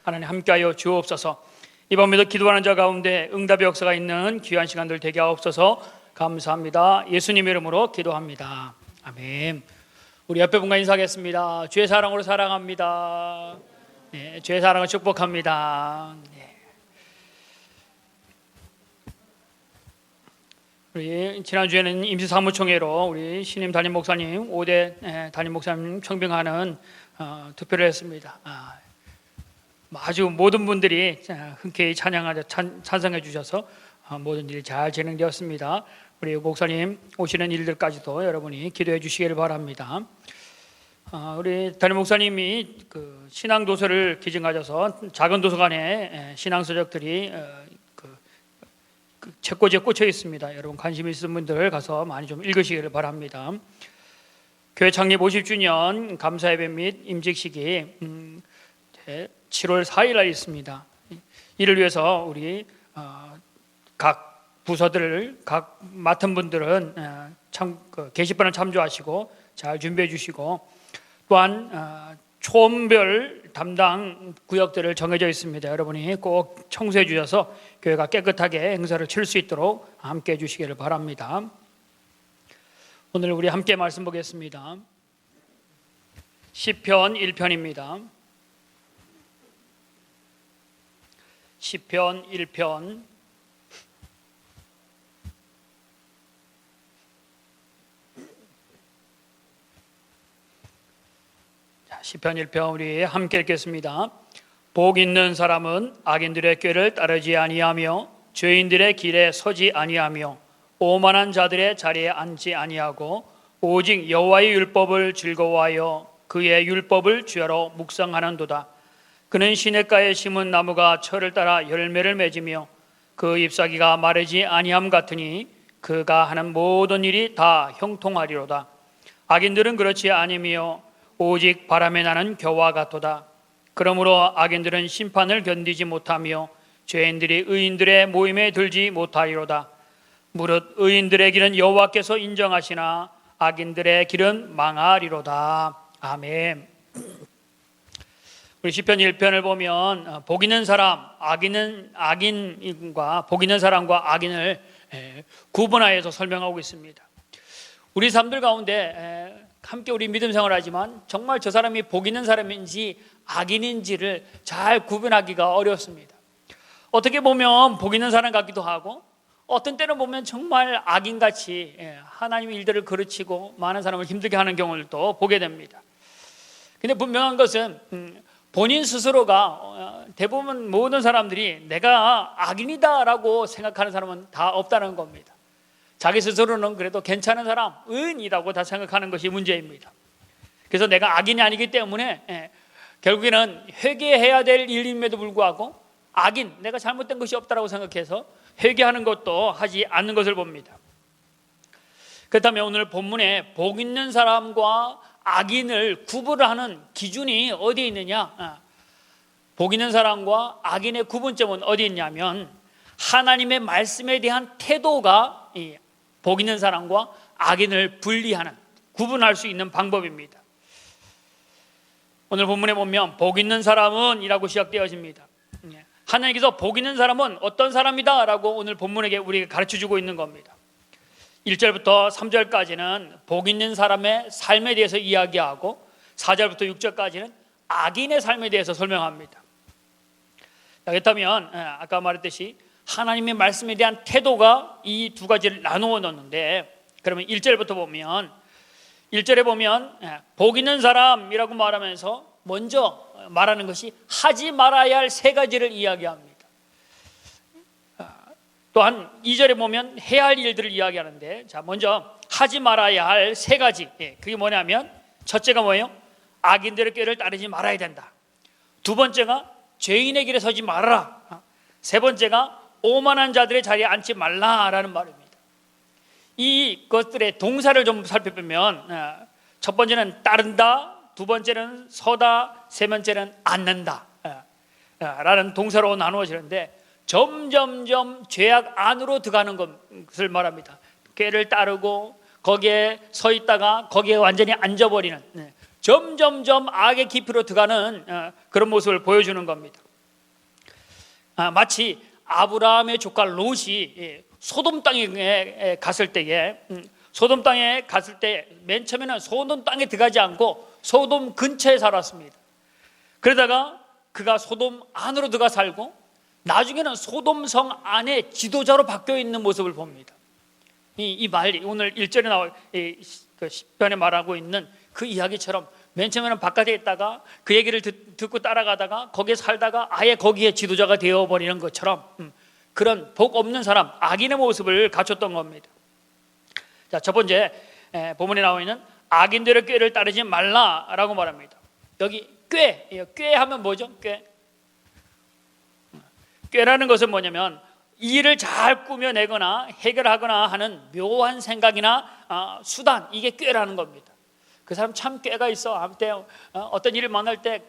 하나님 함께하여 주옵소서. 이번 밤에도 기도하는 자 가운데 응답의 역사가 있는 귀한 시간들 되게 하옵소서. 감사합니다. 예수님 이름으로 기도합니다. 아멘. 우리 옆에 분과 인사하겠습니다. 주의 사랑으로 사랑합니다. 네, 주의 사랑을 축복합니다. 네. 우리 지난주에는 임시사무총회로 우리 신임 담임 목사님 5대 담임 목사님 청빙하는 투표를 했습니다. 아주 모든 분들이 흔쾌히 찬성해 주셔서 모든 일이 잘 진행되었습니다. 우리 목사님 오시는 일들까지도 여러분이 기도해 주시기를 바랍니다. 우리 담임 목사님이 그 신앙 도서를 기증하셔서 작은 도서관에 신앙 서적들이 책꽂이에 꽂혀 있습니다. 여러분 관심 있으신 분들 가서 많이 좀 읽으시기를 바랍니다. 교회 창립 50주년 감사 예배 및 임직식이 7월 4일 날 있습니다. 이를 위해서 우리 각 부서들을 각 맡은 분들은 게시판을 참조하시고 잘 준비해 주시고, 또한 초음별 담당 구역들을 정해져 있습니다. 여러분이 꼭 청소해 주셔서 교회가 깨끗하게 행사를 칠 수 있도록 함께 해 주시기를 바랍니다. 오늘 우리 함께 말씀 보겠습니다. 시편 1편입니다. 시편 1편 시편 1편 우리 함께 읽겠습니다. 복 있는 사람은 악인들의 꾀를 따르지 아니하며 죄인들의 길에 서지 아니하며 오만한 자들의 자리에 앉지 아니하고 오직 여호와의 율법을 즐거워하여 그의 율법을 주야로 묵상하는도다. 그는 시냇가에 심은 나무가 철을 따라 열매를 맺으며 그 잎사귀가 마르지 아니함 같으니 그가 하는 모든 일이 다 형통하리로다. 악인들은 그렇지 아니며 오직 바람에 나는 겨와 같도다. 그러므로 악인들은 심판을 견디지 못하며 죄인들이 의인들의 모임에 들지 못하리로다. 무릇 의인들의 길은 여호와께서 인정하시나 악인들의 길은 망하리로다. 아멘. 우리 시편 1편을 보면 복 있는 사람, 악인과 복 있는 사람과 악인을 구분하여서 설명하고 있습니다. 우리 삶들 가운데 함께 우리 믿음 생활을 하지만 정말 저 사람이 복 있는 사람인지 악인인지를 잘 구분하기가 어렵습니다. 어떻게 보면 복 있는 사람 같기도 하고, 어떤 때는 보면 정말 악인같이 하나님의 일들을 그르치고 많은 사람을 힘들게 하는 경우도 보게 됩니다. 근데 분명한 것은 본인 스스로가 대부분 모든 사람들이 내가 악인이다라고 생각하는 사람은 다 없다는 겁니다. 자기 스스로는 그래도 괜찮은 사람, 의인이라고 다 생각하는 것이 문제입니다. 그래서 내가 악인이 아니기 때문에 결국에는 회개해야 될 일임에도 불구하고 악인, 내가 잘못된 것이 없다라고 생각해서 회개하는 것도 하지 않는 것을 봅니다. 그렇다면 오늘 본문에 복 있는 사람과 악인을 구분하는 기준이 어디에 있느냐? 복 있는 사람과 악인의 구분점은 어디 있냐면 하나님의 말씀에 대한 태도가 복 있는 사람과 악인을 분리하는, 구분할 수 있는 방법입니다. 오늘 본문에 보면 복 있는 사람은 이라고 시작되어집니다. 하나님께서 복 있는 사람은 어떤 사람이다 라고 오늘 본문에게 우리에게 가르쳐주고 있는 겁니다. 1절부터 3절까지는 복 있는 사람의 삶에 대해서 이야기하고 4절부터 6절까지는 악인의 삶에 대해서 설명합니다. 그렇다면 아까 말했듯이 하나님의 말씀에 대한 태도가 이 두 가지를 나누어 놓는데, 그러면 1절부터 보면 1절에 보면 복 있는 사람이라고 말하면서 먼저 말하는 것이 하지 말아야 할 세 가지를 이야기합니다. 또한 2절에 보면 해야 할 일들을 이야기하는데, 자 먼저 하지 말아야 할 세 가지, 그게 뭐냐면 첫째가 뭐예요? 악인들의 꾀를 따르지 말아야 된다. 두 번째가 죄인의 길에 서지 말아라. 세 번째가 오만한 자들의 자리에 앉지 말라라는 말입니다. 이것들의 동사를 좀 살펴보면 첫 번째는 따른다, 두 번째는 서다, 세 번째는 앉는다 라는 동사로 나누어지는데, 점점점 죄악 안으로 들어가는 것을 말합니다. 꾀를 따르고 거기에 서 있다가 거기에 완전히 앉아버리는, 점점점 악의 깊이로 들어가는 그런 모습을 보여주는 겁니다. 마치 아브라함의 조카 롯이 소돔 땅에 갔을 때에 소돔 땅에 갔을 때 맨 처음에는 소돔 땅에 들어가지 않고 소돔 근처에 살았습니다. 그러다가 그가 소돔 안으로 들어가 살고 나중에는 소돔 성 안에 지도자로 바뀌어 있는 모습을 봅니다. 이 말, 오늘 1절에 나와 그 10편에 말하고 있는 그 이야기처럼 맨 처음에는 바깥에 있다가 그 얘기를 듣고 따라가다가 거기에 살다가 아예 거기에 지도자가 되어버리는 것처럼 그런 복 없는 사람, 악인의 모습을 갖췄던 겁니다. 자, 첫 번째 본문에 나와 있는 악인들의 꾀를 따르지 말라라고 말합니다. 여기 꾀 하면 뭐죠? 꾀라는 것은 뭐냐면 일을 잘 꾸며내거나 해결하거나 하는 묘한 생각이나 수단, 이게 꾀라는 겁니다. 그 사람 참 꾀가 있어. 아무튼 어떤 일을 만날 때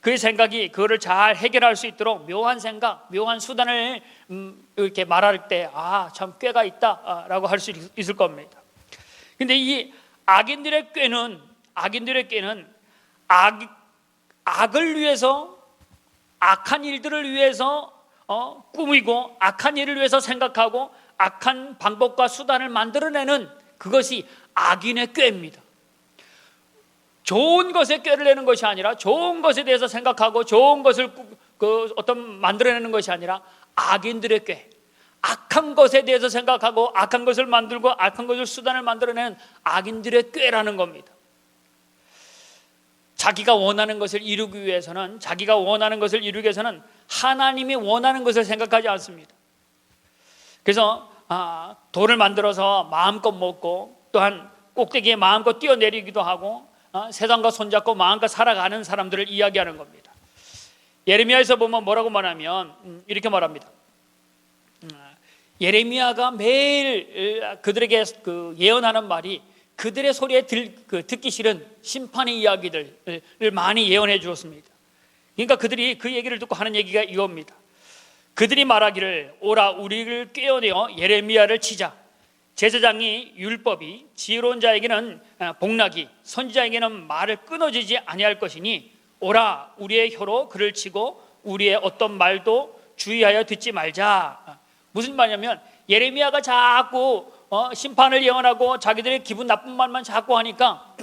그의 생각이 그거를 잘 해결할 수 있도록 묘한 생각, 묘한 수단을 이렇게 말할 때 참 꾀가 있다라고 할 수 있을 겁니다. 근데 이 악인들의 꾀는 악을 위해서, 악한 일들을 위해서 꾸미고 악한 일을 위해서 생각하고 악한 방법과 수단을 만들어내는 그것이 악인의 꾀입니다. 좋은 것에 꾀를 내는 것이 아니라, 좋은 것에 대해서 생각하고 좋은 것을 만들어내는 것이 아니라 악인들의 꾀, 악한 것에 대해서 생각하고 악한 것을 만들고 악한 것을 수단을 만들어내는 악인들의 꾀라는 겁니다. 자기가 원하는 것을 이루기 위해서는 하나님이 원하는 것을 생각하지 않습니다. 그래서 돌을 만들어서 마음껏 먹고, 또한 꼭대기에 마음껏 뛰어내리기도 하고, 세상과 손잡고 마음껏 살아가는 사람들을 이야기하는 겁니다. 예레미야에서 보면 뭐라고 말하면 이렇게 말합니다. 예레미야가 매일 그들에게 예언하는 말이 그들의 소리에 듣기 싫은 심판의 이야기들을 많이 예언해 주었습니다. 그러니까 그들이 그 얘기를 듣고 하는 얘기가 이겁니다. 그들이 말하기를, 오라 우리를 꿰어내어 예레미야를 치자. 제사장이 율법이 지혜로운 자에게는 복락이, 선지자에게는 말을 끊어지지 아니할 것이니 오라 우리의 혀로 그를 치고 우리의 어떤 말도 주의하여 듣지 말자. 무슨 말이냐면 예레미야가 자꾸 심판을 예언하고 자기들의 기분 나쁜 말만 자꾸 하니까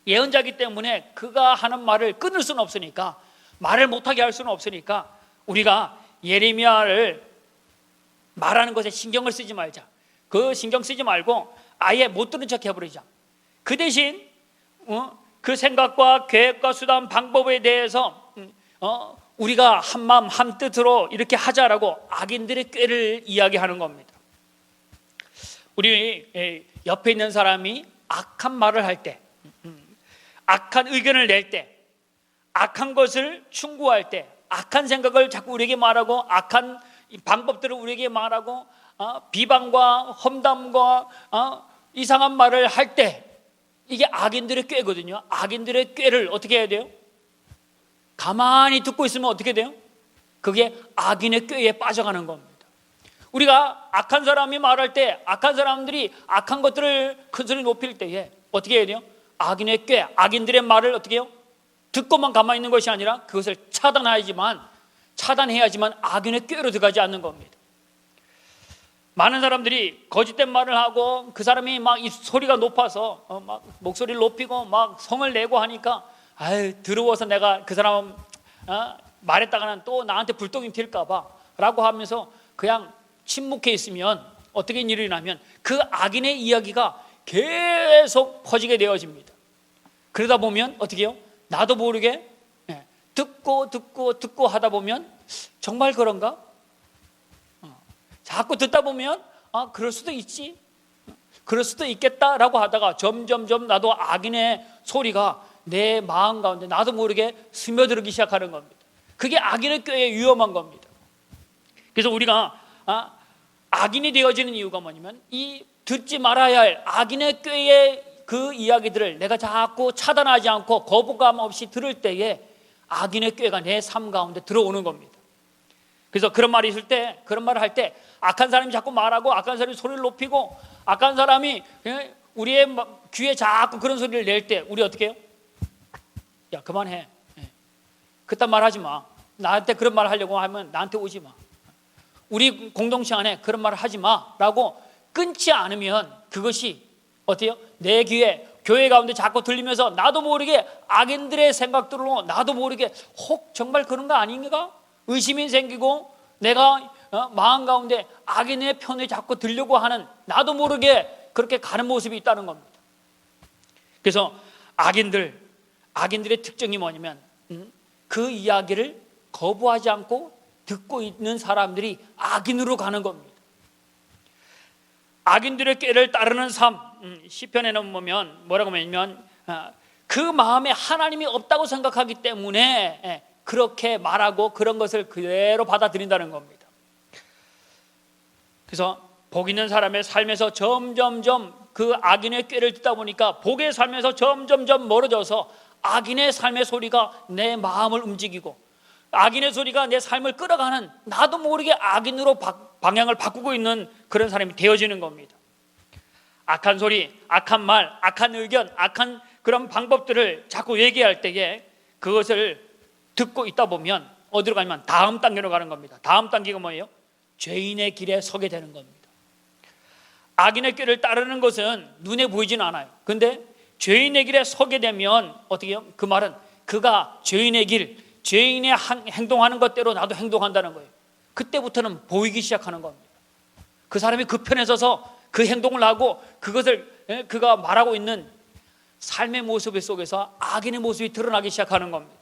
예언자이기 때문에 그가 하는 말을 끊을 수는 없으니까, 말을 못하게 할 수는 없으니까 우리가 예레미야를 말하는 것에 신경을 쓰지 말자. 그 신경 쓰지 말고 아예 못 들은 척 해버리자. 그 대신 그 생각과 계획과 수단 방법에 대해서 우리가 한마음 한뜻으로 이렇게 하자라고 악인들의 꾀를 이야기하는 겁니다. 우리 옆에 있는 사람이 악한 말을 할 때, 악한 의견을 낼 때, 악한 것을 충고할 때, 악한 생각을 자꾸 우리에게 말하고 악한 방법들을 우리에게 말하고 비방과 험담과 이상한 말을 할 때, 이게 악인들의 꾀거든요. 악인들의 꾀를 어떻게 해야 돼요? 가만히 듣고 있으면 어떻게 돼요? 그게 악인의 꾀에 빠져가는 겁니다. 우리가 악한 사람이 말할 때, 악한 사람들이 악한 것들을 큰소리 높일 때에 어떻게 해야 돼요? 악인의 꾀, 악인들의 말을 어떻게 해요? 듣고만 가만히 있는 것이 아니라 그것을 차단해야지만 악인의 꾀로 들어가지 않는 겁니다. 많은 사람들이 거짓된 말을 하고 그 사람이 막 이 소리가 높아서 막 목소리를 높이고 막 성을 내고 하니까 더러워서 내가 그 사람 말했다가는 또 나한테 불똥이 튈까 봐 라고 하면서 그냥 침묵해 있으면 어떻게 일이 나면 그 악인의 이야기가 계속 퍼지게 되어집니다. 그러다 보면 어떻게 해요? 나도 모르게 듣고 하다 보면 정말 그런가? 자꾸 듣다 보면 그럴 수도 있지, 그럴 수도 있겠다라고 하다가 점점 나도 악인의 소리가 내 마음 가운데 나도 모르게 스며들기 시작하는 겁니다. 그게 악인의 꾀에 위험한 겁니다. 그래서 우리가 악인이 되어지는 이유가 뭐냐면 이 듣지 말아야 할 악인의 꾀의 그 이야기들을 내가 자꾸 차단하지 않고 거부감 없이 들을 때에 악인의 꾀가 내 삶 가운데 들어오는 겁니다. 그래서 그런 말이 있을 때, 그런 말을 할 때 악한 사람이 자꾸 말하고 악한 사람이 소리를 높이고 악한 사람이 우리의 귀에 자꾸 그런 소리를 낼 때 우리 어떻게 해요? 야 그만해, 그딴 말 하지 마. 나한테 그런 말 하려고 하면 나한테 오지 마. 우리 공동체 안에 그런 말을 하지 마라고 끊지 않으면 그것이 어때요? 내 귀에 교회 가운데 자꾸 들리면서 나도 모르게 악인들의 생각들로 나도 모르게 혹 정말 그런 거 아닌가? 의심이 생기고 내가 마음 가운데 악인의 편에 자꾸 들려고 하는 나도 모르게 그렇게 가는 모습이 있다는 겁니다. 그래서 악인들의 특징이 뭐냐면 그 이야기를 거부하지 않고 듣고 있는 사람들이 악인으로 가는 겁니다. 악인들의 꾀를 따르는 삶, 시편에는 보면 뭐라고 하냐면 그 마음에 하나님이 없다고 생각하기 때문에 그렇게 말하고 그런 것을 그대로 받아들인다는 겁니다. 그래서 복 있는 사람의 삶에서 점점점 그 악인의 꾀를 듣다 보니까 복의 삶에서 점점점 멀어져서 악인의 삶의 소리가 내 마음을 움직이고 악인의 소리가 내 삶을 끌어가는 나도 모르게 악인으로 방향을 바꾸고 있는 그런 사람이 되어지는 겁니다. 악한 소리, 악한 말, 악한 의견, 악한 그런 방법들을 자꾸 얘기할 때에 그것을 듣고 있다 보면 어디로 가냐면 다음 단계로 가는 겁니다. 다음 단계가 뭐예요? 죄인의 길에 서게 되는 겁니다. 악인의 길을 따르는 것은 눈에 보이지는 않아요. 근데 죄인의 길에 서게 되면 어떻게 해요? 그 말은 그가 죄인의 길, 죄인의 행동하는 것대로 나도 행동한다는 거예요. 그때부터는 보이기 시작하는 겁니다. 그 사람이 그 편에 서서 그 행동을 하고 그것을 그가 말하고 있는 삶의 모습 속에서 악인의 모습이 드러나기 시작하는 겁니다.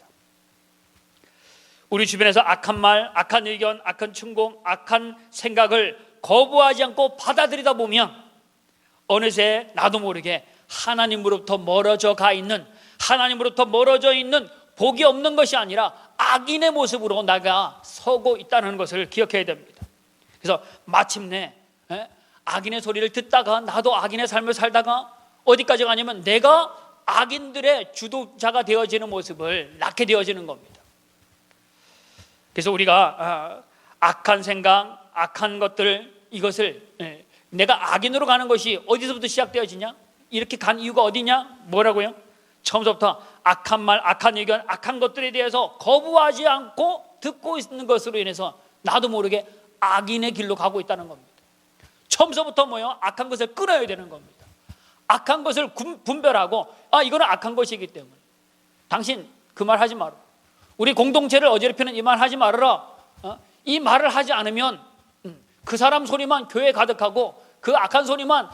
우리 주변에서 악한 말, 악한 의견, 악한 충동, 악한 생각을 거부하지 않고 받아들이다 보면 어느새 나도 모르게 하나님으로부터 멀어져 있는 복이 없는 것이 아니라 악인의 모습으로 나가 서고 있다는 것을 기억해야 됩니다. 그래서 마침내 악인의 소리를 듣다가 나도 악인의 삶을 살다가 어디까지 가냐면 내가 악인들의 주도자가 되어지는 모습을 낳게 되어지는 겁니다. 그래서 우리가 악한 생각, 악한 것들 이것을 내가 악인으로 가는 것이 어디서부터 시작되어지냐? 이렇게 간 이유가 어디냐? 뭐라고요? 처음부터 악한 말, 악한 의견, 악한 것들에 대해서 거부하지 않고 듣고 있는 것으로 인해서 나도 모르게 악인의 길로 가고 있다는 겁니다. 처음부터 뭐예요? 악한 것을 끊어야 되는 겁니다. 악한 것을 분별하고 이거는 악한 것이기 때문에 당신 그 말 하지 마라. 우리 공동체를 어지럽히는 이 말 하지 말아라. 이 말을 하지 않으면 그 사람 소리만 교회에 가득하고 그 악한 소리만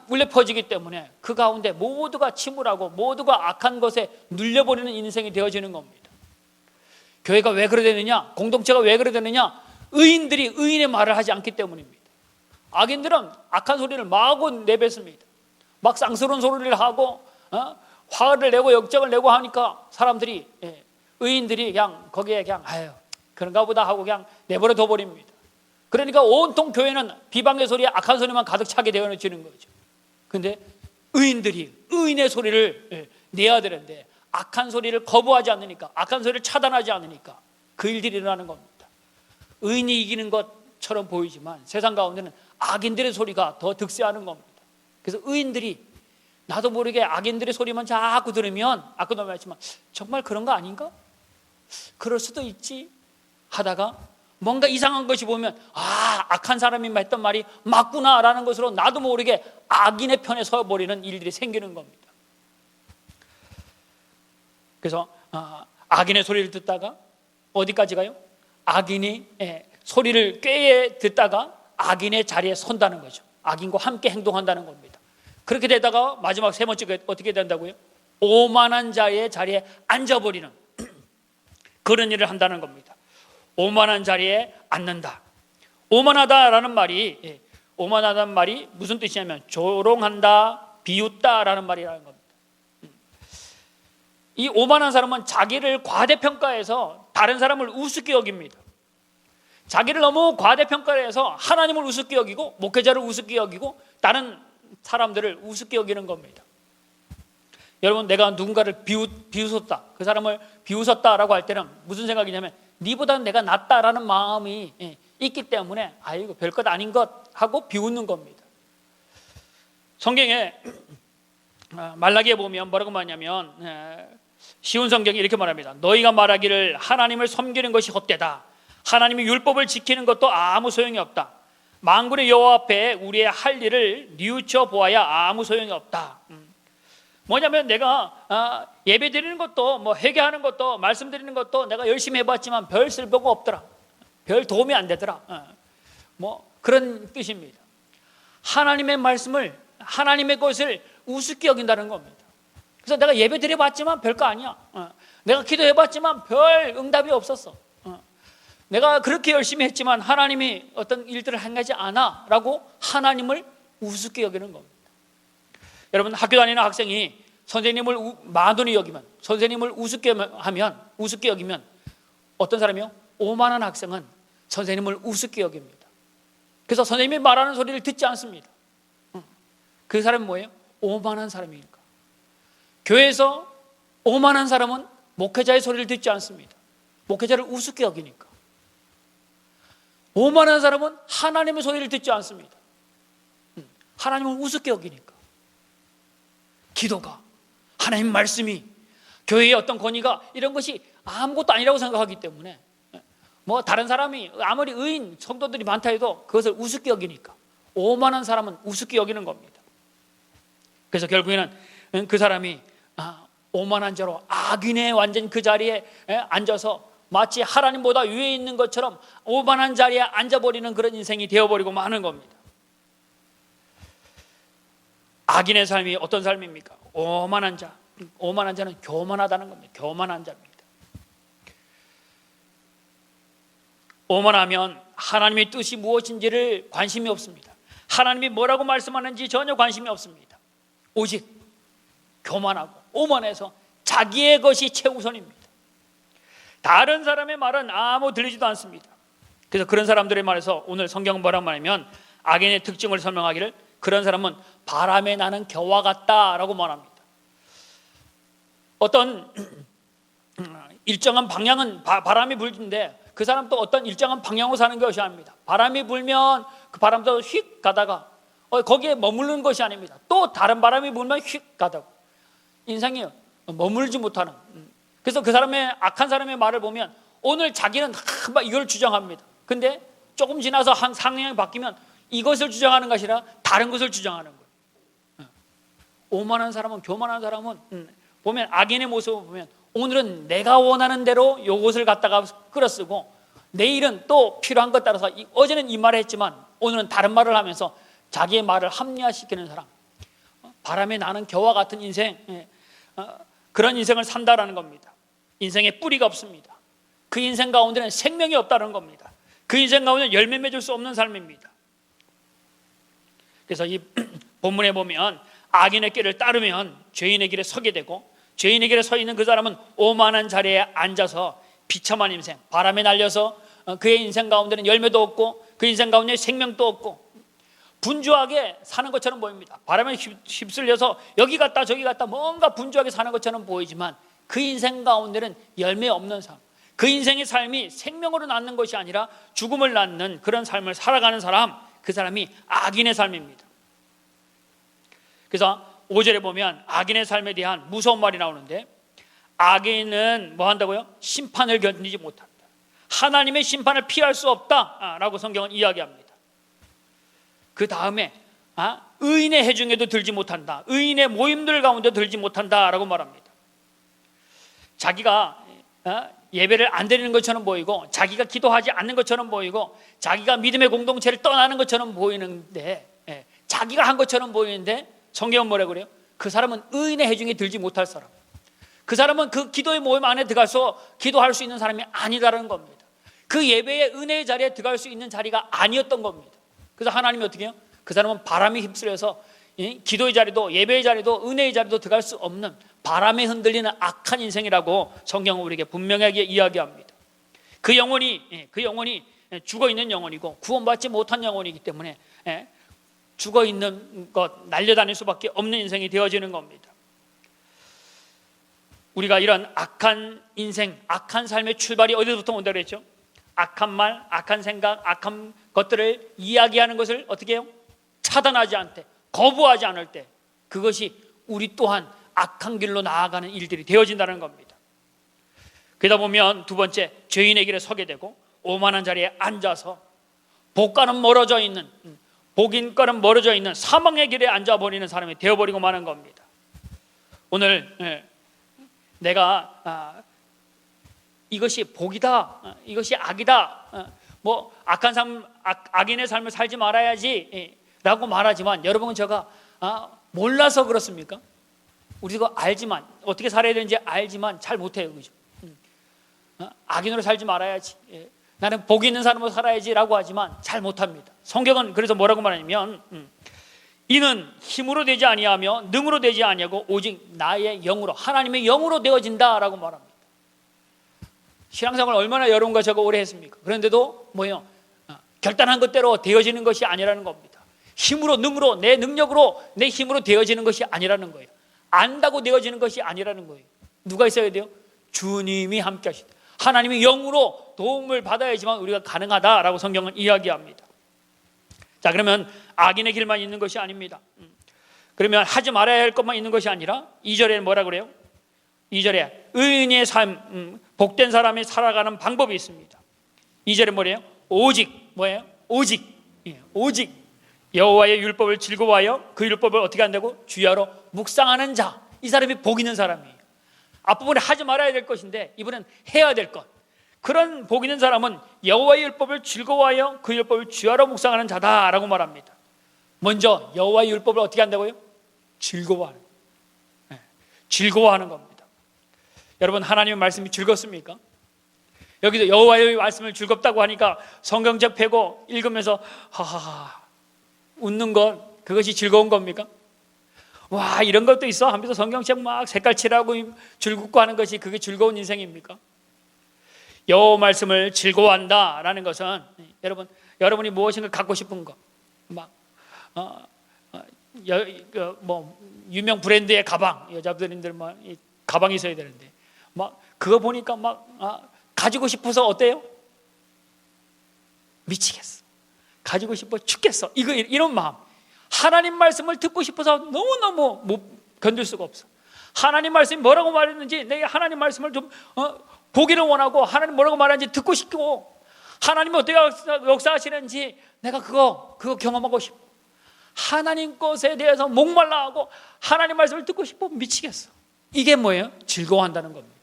울려 퍼지기 때문에 그 가운데 모두가 침울하고 모두가 악한 것에 눌려버리는 인생이 되어지는 겁니다. 교회가 왜 그래 되느냐? 공동체가 왜 그래 되느냐? 의인들이 의인의 말을 하지 않기 때문입니다. 악인들은 악한 소리를 마구 내뱉습니다. 막 쌍스러운 소리를 하고 화를 내고 역정을 내고 하니까 사람들이 의인들이 그냥 거기에 그냥 그런가 보다 하고 그냥 내버려 둬버립니다. 그러니까 온통 교회는 비방의 소리에 악한 소리만 가득 차게 되어지는 거죠. 그런데 의인들이 의인의 소리를 내야 되는데 악한 소리를 거부하지 않으니까, 악한 소리를 차단하지 않으니까 그 일들이 일어나는 겁니다. 의인이 이기는 것처럼 보이지만 세상 가운데는 악인들의 소리가 더 득세하는 겁니다. 그래서 의인들이 나도 모르게 악인들의 소리만 자꾸 들으면 아까도 말했지만 정말 그런 거 아닌가? 그럴 수도 있지 하다가 뭔가 이상한 것이 보면 악한 사람이 했던 말이 맞구나라는 것으로 나도 모르게 악인의 편에 서버리는 일들이 생기는 겁니다. 그래서 악인의 소리를 듣다가 어디까지 가요? 악인이 소리를 꾀에 듣다가 악인의 자리에 선다는 거죠. 악인과 함께 행동한다는 겁니다. 그렇게 되다가 마지막 세 번째가 어떻게 된다고요? 오만한 자의 자리에 앉아버리는 그런 일을 한다는 겁니다. 오만한 자리에 앉는다. 오만하다라는 말이 오만하다는 말이 무슨 뜻이냐면 조롱한다, 비웃다라는 말이라는 겁니다. 이 오만한 사람은 자기를 과대평가해서 다른 사람을 우습게 여깁니다. 자기를 너무 과대평가해서 하나님을 우습게 여기고 목회자를 우습게 여기고 다른 사람들을 우습게 여기는 겁니다. 여러분, 내가 누군가를 비웃었다, 그 사람을 비웃었다라고 할 때는 무슨 생각이냐면 니보다는 내가 낫다라는 마음이 있기 때문에 아이고 별것 아닌 것 하고 비웃는 겁니다. 성경에 말라기에 보면 뭐라고 말하냐면 쉬운 성경이 이렇게 말합니다. 너희가 말하기를 하나님을 섬기는 것이 헛되다. 하나님의 율법을 지키는 것도 아무 소용이 없다. 만군의 여호와 앞에 우리의 할 일을 뉘우쳐 보아야 아무 소용이 없다. 뭐냐면 내가 예배 드리는 것도 뭐 회개하는 것도 말씀 드리는 것도 내가 열심히 해봤지만 별 쓸모가 없더라. 별 도움이 안 되더라. 뭐 그런 뜻입니다. 하나님의 말씀을, 하나님의 것을 우습게 여긴다는 겁니다. 그래서 내가 예배 드려봤지만 별거 아니야. 내가 기도해봤지만 별 응답이 없었어. 내가 그렇게 열심히 했지만 하나님이 어떤 일들을 행하지 않아 라고 하나님을 우습게 여기는 겁니다. 여러분, 학교 다니는 학생이 선생님을 만원히 여기면, 선생님을 우습게 여기면 어떤 사람이요? 오만한 학생은 선생님을 우습게 여깁니다. 그래서 선생님이 말하는 소리를 듣지 않습니다. 그 사람은 뭐예요? 오만한 사람이니까. 교회에서 오만한 사람은 목회자의 소리를 듣지 않습니다. 목회자를 우습게 여기니까. 오만한 사람은 하나님의 소리를 듣지 않습니다. 하나님을 우습게 여기니까. 기도가, 하나님 말씀이, 교회의 어떤 권위가 이런 것이 아무것도 아니라고 생각하기 때문에 뭐 다른 사람이 아무리 의인 성도들이 많다 해도 그것을 우습게 여기니까 오만한 사람은 우습게 여기는 겁니다. 그래서 결국에는 그 사람이 오만한 자로 악인의 완전 그 자리에 앉아서 마치 하나님보다 위에 있는 것처럼 오만한 자리에 앉아버리는 그런 인생이 되어버리고 마는 겁니다. 악인의 삶이 어떤 삶입니까? 오만한 자. 오만한 자는 교만하다는 겁니다. 교만한 자입니다. 오만하면 하나님의 뜻이 무엇인지를 관심이 없습니다. 하나님이 뭐라고 말씀하는지 전혀 관심이 없습니다. 오직 교만하고 오만해서 자기의 것이 최우선입니다. 다른 사람의 말은 아무 들리지도 않습니다. 그래서 그런 사람들의 말에서 오늘 성경은 뭐라고 말하면 악인의 특징을 설명하기를 그런 사람은 바람에 나는 겨와 같다라고 말합니다. 어떤 일정한 방향은 바람이 불는데 그 사람도 어떤 일정한 방향으로 사는 것이 아닙니다. 바람이 불면 그 바람도 휙 가다가 거기에 머무르는 것이 아닙니다. 또 다른 바람이 불면 휙 가다가 인생이 머물지 못하는. 그래서 그 사람의 악한 사람의 말을 보면 오늘 자기는 막 이걸 주장합니다. 근데 조금 지나서 상황이 바뀌면 이것을 주장하는 것이 아니라 다른 것을 주장하는 거예요. 오만한 사람은, 교만한 사람은 보면 악인의 모습을 보면 오늘은 내가 원하는 대로 이것을 갖다가 끌어쓰고 내일은 또 필요한 것 따라서 어제는 이 말을 했지만 오늘은 다른 말을 하면서 자기의 말을 합리화시키는 사람, 바람에 나는 겨와 같은 인생, 그런 인생을 산다라는 겁니다. 인생에 뿌리가 없습니다. 그 인생 가운데는 생명이 없다는 겁니다. 그 인생 가운데는 열매 맺을 수 없는 삶입니다. 그래서 이 본문에 보면 악인의 길을 따르면 죄인의 길에 서게 되고 죄인의 길에 서 있는 그 사람은 오만한 자리에 앉아서 비참한 인생, 바람에 날려서 그의 인생 가운데는 열매도 없고 그 인생 가운데 생명도 없고 분주하게 사는 것처럼 보입니다. 바람에 휩쓸려서 여기 갔다 저기 갔다 뭔가 분주하게 사는 것처럼 보이지만 그 인생 가운데는 열매 없는 삶, 그 인생의 삶이 생명으로 낳는 것이 아니라 죽음을 낳는 그런 삶을 살아가는 사람, 그 사람이 악인의 삶입니다. 그래서 5절에 보면 악인의 삶에 대한 무서운 말이 나오는데 악인은 뭐 한다고요? 심판을 견디지 못한다. 하나님의 심판을 피할 수 없다라고 성경은 이야기합니다. 그 다음에 의인의 해중에도 들지 못한다. 의인의 모임들 가운데 들지 못한다라고 말합니다. 자기가 예배를 안 드리는 것처럼 보이고 자기가 기도하지 않는 것처럼 보이고 자기가 믿음의 공동체를 떠나는 것처럼 보이는데 자기가 한 것처럼 보이는데 성경은 뭐라고 그래요? 그 사람은 의인의 해중에 들지 못할 사람, 그 사람은 그 기도의 모임 안에 들어가서 기도할 수 있는 사람이 아니다라는 겁니다. 그 예배의 은혜의 자리에 들어갈 수 있는 자리가 아니었던 겁니다. 그래서 하나님이 어떻게 해요? 그 사람은 바람에 휩쓸려서 기도의 자리도 예배의 자리도 은혜의 자리도 들어갈 수 없는 바람에 흔들리는 악한 인생이라고 성경은 우리에게 분명하게 이야기합니다. 그 영혼이 죽어있는 영혼이고 구원받지 못한 영혼이기 때문에 죽어있는 것, 날려다닐 수밖에 없는 인생이 되어지는 겁니다. 우리가 이런 악한 인생, 악한 삶의 출발이 어디서부터 온다고 그랬죠? 악한 말, 악한 생각, 악한 것들을 이야기하는 것을 어떻게 해요? 차단하지 않을 때, 거부하지 않을 때 그것이 우리 또한 악한 길로 나아가는 일들이 되어진다는 겁니다. 그러다 보면 두 번째, 죄인의 길에 서게 되고 오만한 자리에 앉아서 복과는 멀어져 있는, 복인과는 멀어져 있는 사망의 길에 앉아버리는 사람이 되어버리고 마는 겁니다. 오늘 내가 이것이 복이다, 이것이 악이다, 뭐 악한 삶, 악인의 삶을 살지 말아야지 라고 말하지만, 여러분은 제가 몰라서 그렇습니까? 우리가 알지만, 어떻게 살아야 되는지 알지만 잘 못해요. 그죠? 악인으로 살지 말아야지, 나는 복이 있는 사람으로 살아야지 라고 하지만 잘 못합니다. 성경은 그래서 뭐라고 말하냐면, 이는 힘으로 되지 아니하며 능으로 되지 아니하고 오직 나의 영으로, 하나님의 영으로 되어진다 라고 말합니다. 신앙생활 얼마나 여러분과 제가 오래 했습니까? 그런데도 뭐예요? 결단한 것대로 되어지는 것이 아니라는 겁니다. 힘으로, 능으로, 내 능력으로, 내 힘으로 되어지는 것이 아니라는 거예요. 안다고 되어지는 것이 아니라는 거예요. 누가 있어야 돼요? 주님이 함께 하시다. 하나님의 영으로 도움을 받아야지만 우리가 가능하다라고 성경은 이야기합니다. 자, 그러면 악인의 길만 있는 것이 아닙니다. 그러면 하지 말아야 할 것만 있는 것이 아니라 2절에 뭐라 그래요? 2절에 의인의 삶, 복된 사람이 살아가는 방법이 있습니다. 2절에 뭐래요? 오직, 뭐예요? 오직, 오직 여호와의 율법을 즐거워하여 그 율법을 어떻게 한다고? 주야로 묵상하는 자. 이 사람이 복 있는 사람이에요. 앞부분에 하지 말아야 될 것인데 이번엔 해야 될 것. 그런 복 있는 사람은 여호와의 율법을 즐거워하여 그 율법을 주야로 묵상하는 자다라고 말합니다. 먼저 여호와의 율법을 어떻게 한다고요? 즐거워하는, 즐거워하는 겁니다. 여러분, 하나님의 말씀이 즐겁습니까? 여기서 여호와의 말씀을 즐겁다고 하니까 성경책 펴고 읽으면서 하하하 웃는 것, 그것이 즐거운 겁니까? 와, 이런 것도 있어 하면서 성경책 막 색깔 칠하고 즐겁고 하는 것이 그게 즐거운 인생입니까? 여호와 말씀을 즐거워한다라는 것은, 여러분이 무엇인가 갖고 싶은 거, 막 뭐 유명 브랜드의 가방, 여자분들 막 가방이 있어야 되는데 막 그거 보니까 막 가지고 싶어서 어때요? 미치겠어, 가지고 싶어 죽겠어, 이런 마음. 하나님 말씀을 듣고 싶어서 너무너무 못 견딜 수가 없어. 하나님 말씀이 뭐라고 말했는지, 내가 하나님 말씀을 좀 보기를 원하고, 하나님 뭐라고 말하는지 듣고 싶고, 하나님이 어떻게 역사하시는지 내가 그거 경험하고 싶어. 하나님 것에 대해서 목말라하고 하나님 말씀을 듣고 싶어 미치겠어. 이게 뭐예요? 즐거워한다는 겁니다.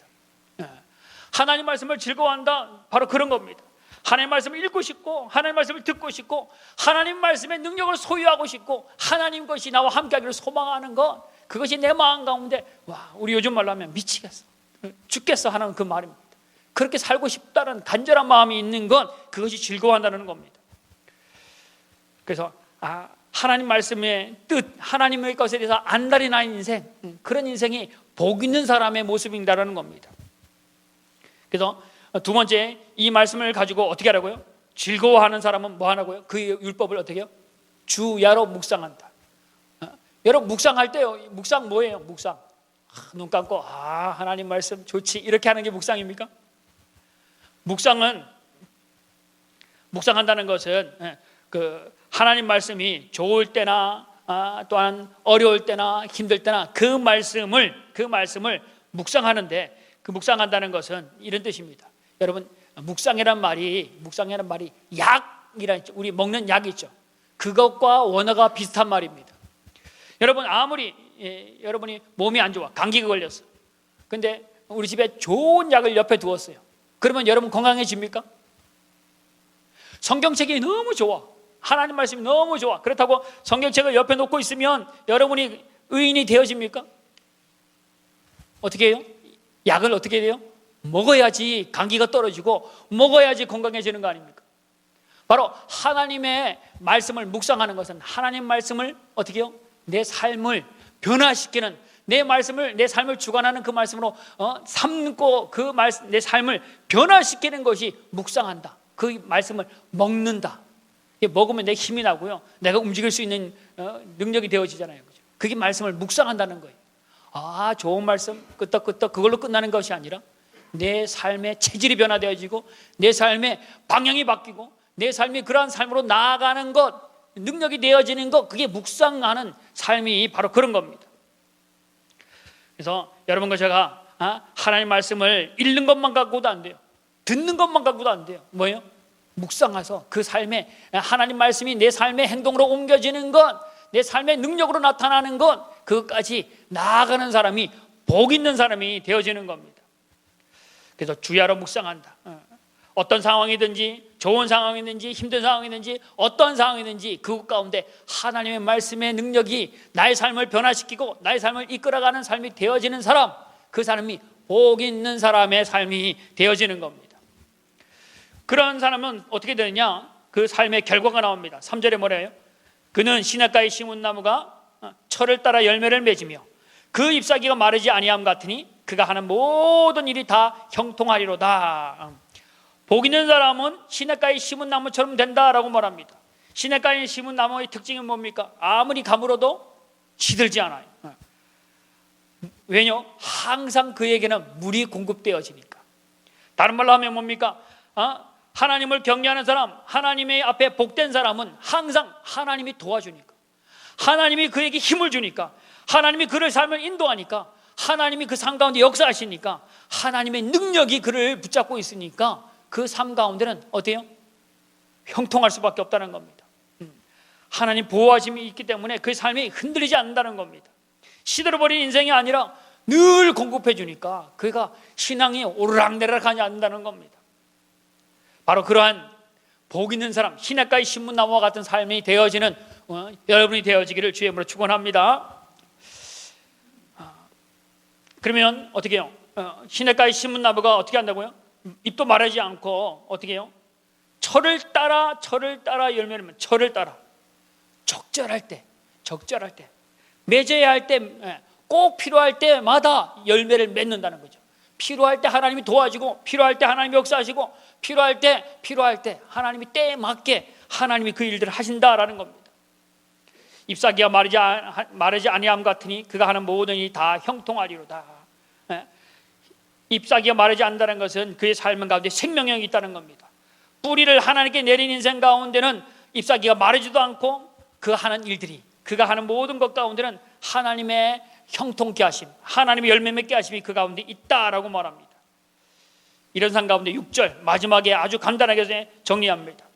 하나님 말씀을 즐거워한다, 바로 그런 겁니다. 하나님 말씀을 읽고 싶고, 하나님 말씀을 듣고 싶고, 하나님 말씀의 능력을 소유하고 싶고, 하나님 것이 나와 함께하기를 소망하는 것, 그것이 내 마음 가운데, 와, 우리 요즘 말로 하면 미치겠어, 죽겠어 하는 그 말입니다. 그렇게 살고 싶다는 간절한 마음이 있는 것, 그것이 즐거워한다는 겁니다. 그래서 하나님 말씀의 뜻, 하나님의 것에 대해서 안달이 나 인생, 그런 인생이 복 있는 사람의 모습인다라는 겁니다. 그래서 두 번째, 이 말씀을 가지고 어떻게 하라고요? 즐거워하는 사람은 뭐 하라고요? 그 율법을 어떻게 해요? 주야로 묵상한다. 여러분, 묵상할 때요, 묵상 뭐예요? 묵상, 눈 감고 하나님 말씀 좋지, 이렇게 하는 게 묵상입니까? 묵상한다는 것은 그 하나님 말씀이 좋을 때나 또한 어려울 때나 힘들 때나 그 말씀을 묵상하는데, 그 묵상한다는 것은 이런 뜻입니다. 여러분, 묵상이란 말이 약이란, 우리 먹는 약 있죠. 그것과 원어가 비슷한 말입니다. 여러분, 아무리 여러분이 몸이 안 좋아, 감기가 걸렸어, 근데 우리 집에 좋은 약을 옆에 두었어요. 그러면 여러분 건강해집니까? 성경책이 너무 좋아, 하나님 말씀이 너무 좋아, 그렇다고 성경책을 옆에 놓고 있으면 여러분이 의인이 되어집니까? 어떻게 해요? 약을 어떻게 해요? 먹어야지 감기가 떨어지고, 먹어야지 건강해지는 거 아닙니까? 바로 하나님의 말씀을 묵상하는 것은, 하나님 말씀을 어떻게 해요? 내 삶을 변화시키는, 내 삶을 주관하는 그 말씀으로 삼고, 내 삶을 변화시키는 것이 묵상한다. 그 말씀을 먹는다. 먹으면 내 힘이 나고요, 내가 움직일 수 있는 능력이 되어지잖아요. 그게 말씀을 묵상한다는 거예요. 좋은 말씀 끄떡끄떡 그걸로 끝나는 것이 아니라 내 삶의 체질이 변화되어지고, 내 삶의 방향이 바뀌고, 내 삶이 그러한 삶으로 나아가는 것, 능력이 되어지는 것, 그게 묵상하는 삶이 바로 그런 겁니다. 그래서 여러분과 제가 하나님 말씀을 읽는 것만 갖고도 안 돼요. 듣는 것만 갖고도 안 돼요. 뭐예요? 묵상해서 그 삶에 하나님 말씀이 내 삶의 행동으로 옮겨지는 것, 내 삶의 능력으로 나타나는 것, 그것까지 나아가는 사람이 복 있는 사람이 되어지는 겁니다. 그래서 주야로 묵상한다. 어떤 상황이든지, 좋은 상황이든지 힘든 상황이든지 어떤 상황이든지 그것 가운데 하나님의 말씀의 능력이 나의 삶을 변화시키고 나의 삶을 이끌어가는 삶이 되어지는 사람, 그 사람이 복 있는 사람의 삶이 되어지는 겁니다. 그런 사람은 어떻게 되느냐? 그 삶의 결과가 나옵니다. 3절에 뭐래요? 그는 시냇가에 심은 나무가 철을 따라 열매를 맺으며 그 잎사귀가 마르지 아니함 같으니 그가 하는 모든 일이 다 형통하리로다. 복 있는 사람은 시냇가에 심은 나무처럼 된다라고 말합니다. 시냇가에 심은 나무의 특징이 뭡니까? 아무리 가물어도 시들지 않아요. 왜냐? 항상 그에게는 물이 공급되어지니까. 다른 말로 하면 뭡니까? 하나님을 경외하는 사람, 하나님의 앞에 복된 사람은 항상 하나님이 도와주니까, 하나님이 그에게 힘을 주니까, 하나님이 그를 삶을 인도하니까, 하나님이 그 삶 가운데 역사하시니까, 하나님의 능력이 그를 붙잡고 있으니까 그 삶 가운데는 어때요? 형통할 수밖에 없다는 겁니다. 하나님 보호하심이 있기 때문에 그 삶이 흔들리지 않는다는 겁니다. 시들어버린 인생이 아니라 늘 공급해 주니까 그가 신앙이 오르락내리락 하지 않는다는 겁니다. 바로 그러한 복 있는 사람, 시냇가의 신문나무와 같은 삶이 되어지는 여러분이 되어지기를 주의 이름으로 축원합니다. 그러면 어떻게 해요? 시냇가의 신문나무가 어떻게 한다고요? 잎도 마르지 않고 어떻게 해요? 철을 따라 열매를 맺는, 철을 따라 적절할 때 맺어야 할 때, 꼭 필요할 때마다 열매를 맺는다는 거죠. 필요할 때 하나님이 도와주고, 필요할 때 하나님이 역사하시고, 필요할 때 하나님이 때에 맞게 하나님이 그 일들을 하신다라는 겁니다. 잎사귀가 마르지 아니함 같으니 그가 하는 모든 일이 다 형통하리로다. 잎사귀가 마르지 않는다는 것은 그의 삶 가운데 생명력이 있다는 겁니다. 뿌리를 하나님께 내린 인생 가운데는 잎사귀가 마르지도 않고 그가 하는 일들이, 그가 하는 모든 것 가운데는 하나님의 형통케 하심, 하나님의 열매 맺게 하심이 그 가운데 있다라고 말합니다. 이런 삶 가운데 6절 마지막에 아주 간단하게 정리합니다.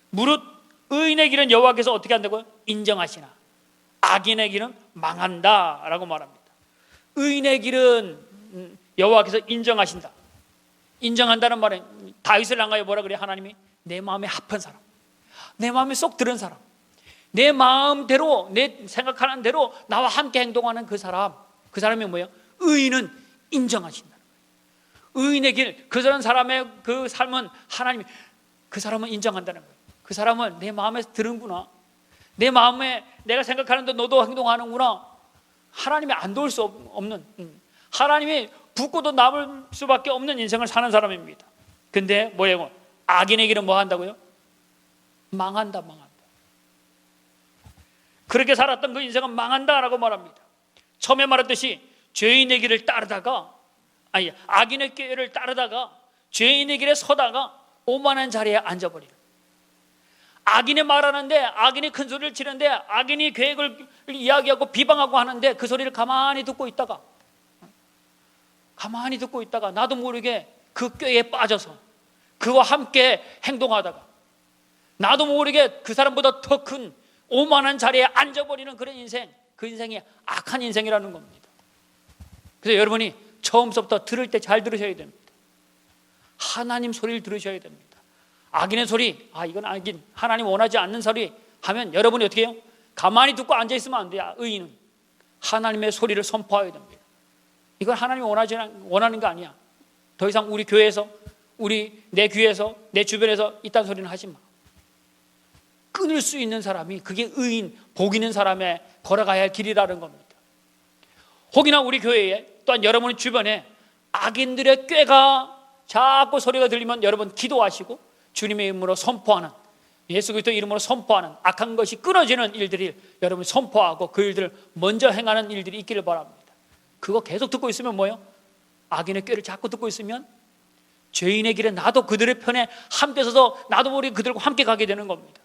무릇 의인의 길은 여호와께서 어떻게 한다고요? 인정하시나 악인의 길은 망한다라고 말합니다. 의인의 길은 여호와께서 인정하신다. 인정한다는 말은 다윗을 향하여 뭐라 그래요? 하나님이 내 마음에 합한 사람, 내 마음에 쏙 들은 사람, 내 마음대로, 내 생각하는 대로 나와 함께 행동하는 그 사람이 뭐예요? 의인은 인정하신다. 의인의 길, 그 사람의 그 삶은 하나님이, 그 사람은 인정한다는 거예요. 그 사람은 내 마음에 드는구나, 내 마음에 내가 생각하는 대로 너도 행동하는구나. 하나님이 안 도울 수 없는, 하나님이 붓고도 남을 수밖에 없는 인생을 사는 사람입니다. 근데 뭐예요? 악인의 길은 뭐 한다고요? 망한다. 그렇게 살았던 그 인생은 망한다라고 말합니다. 처음에 말했듯이 죄인의 길을 따르다가, 악인의 길을 따르다가 죄인의 길에 서다가 오만한 자리에 앉아버리는, 악인이 말하는데, 악인이 큰 소리를 치는데, 악인이 계획을 이야기하고 비방하고 하는데 그 소리를 가만히 듣고 있다가 나도 모르게 그 꾀에 빠져서 그와 함께 행동하다가 나도 모르게 그 사람보다 더 큰 오만한 자리에 앉아버리는 그런 인생, 그 인생이 악한 인생이라는 겁니다. 그래서 여러분이 처음부터 들을 때 잘 들으셔야 됩니다. 하나님 소리를 들으셔야 됩니다. 악인의 소리, 이건 악인, 하나님 원하지 않는 소리 하면 여러분이 어떻게 해요? 가만히 듣고 앉아있으면 안 돼요. 의인은 하나님의 소리를 선포해야 됩니다. 이건 하나님이 원하는 거 아니야. 더 이상 우리 교회에서, 내 귀에서, 내 주변에서 이딴 소리는 하지 마. 끊을 수 있는 사람이, 그게 의인, 복 있는 사람의 걸어가야 할 길이라는 겁니다. 혹이나 우리 교회에, 또한 여러분 주변에 악인들의 꾀가 자꾸 소리가 들리면 여러분 기도하시고 주님의 이름으로 선포하는, 예수 그리스도 이름으로 선포하는 악한 것이 끊어지는 일들이 여러분 선포하고 그 일들을 먼저 행하는 일들이 있기를 바랍니다. 그거 계속 듣고 있으면 뭐예요? 악인의 꾀를 자꾸 듣고 있으면 죄인의 길에 나도 그들의 편에 함께 서서 나도 모르게 그들과 함께 가게 되는 겁니다.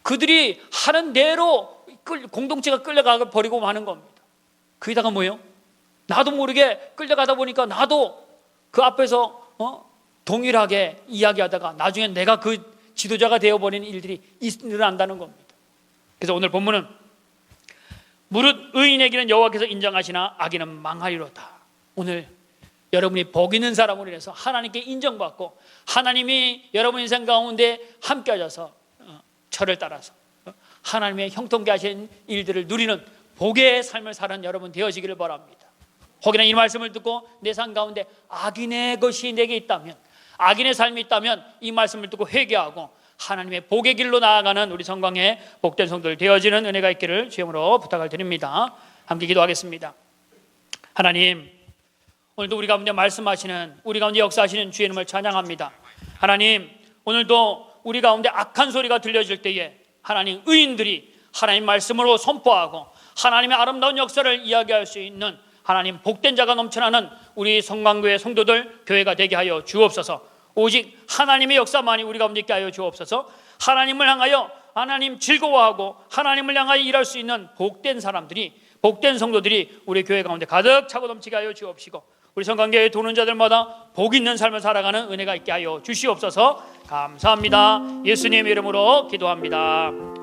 그들이 하는 대로 공동체가 끌려가 버리고 마는 겁니다. 거기다가 뭐예요? 나도 모르게 끌려가다 보니까 나도 그 앞에서 동일하게 이야기하다가 나중에 내가 그 지도자가 되어버리는 일들이 일어난다는 겁니다. 그래서 오늘 본문은 무릇 의인에게는 여호와께서 인정하시나 악인은 망하리로다. 오늘 여러분이 복 있는 사람으로 인해서 하나님께 인정받고 하나님이 여러분 인생 가운데 함께 하셔서 저를 따라서 하나님의 형통케 하신 일들을 누리는 복의 삶을 사는 여러분 되어지기를 바랍니다. 혹여나 이 말씀을 듣고 내 삶 가운데 악인의 것이 내게 있다면, 악인의 삶이 있다면 이 말씀을 듣고 회개하고 하나님의 복의 길로 나아가는 우리 성광의 복된 성도들 되어지는 은혜가 있기를 주님으로 부탁을 드립니다. 함께 기도하겠습니다. 하나님, 오늘도 우리 가운데 말씀하시는, 우리 가운데 역사하시는 주의 이름을 찬양합니다. 하나님, 오늘도 우리 가운데 악한 소리가 들려질 때에 하나님, 의인들이 하나님 말씀으로 선포하고 하나님의 아름다운 역사를 이야기할 수 있는 하나님 복된 자가 넘쳐나는 우리 성광교회 성도들 교회가 되게 하여 주옵소서. 오직 하나님의 역사만이 우리 가운데 있게 하여 주옵소서. 하나님을 향하여 하나님 즐거워하고 하나님을 향하여 일할 수 있는 복된 사람들이, 복된 성도들이 우리 교회 가운데 가득 차고 넘치게 하여 주옵시고 우리 성광교회 도는 자들마다 복 있는 삶을 살아가는 은혜가 있게 하여 주시옵소서. 감사합니다. 예수님 이름으로 기도합니다.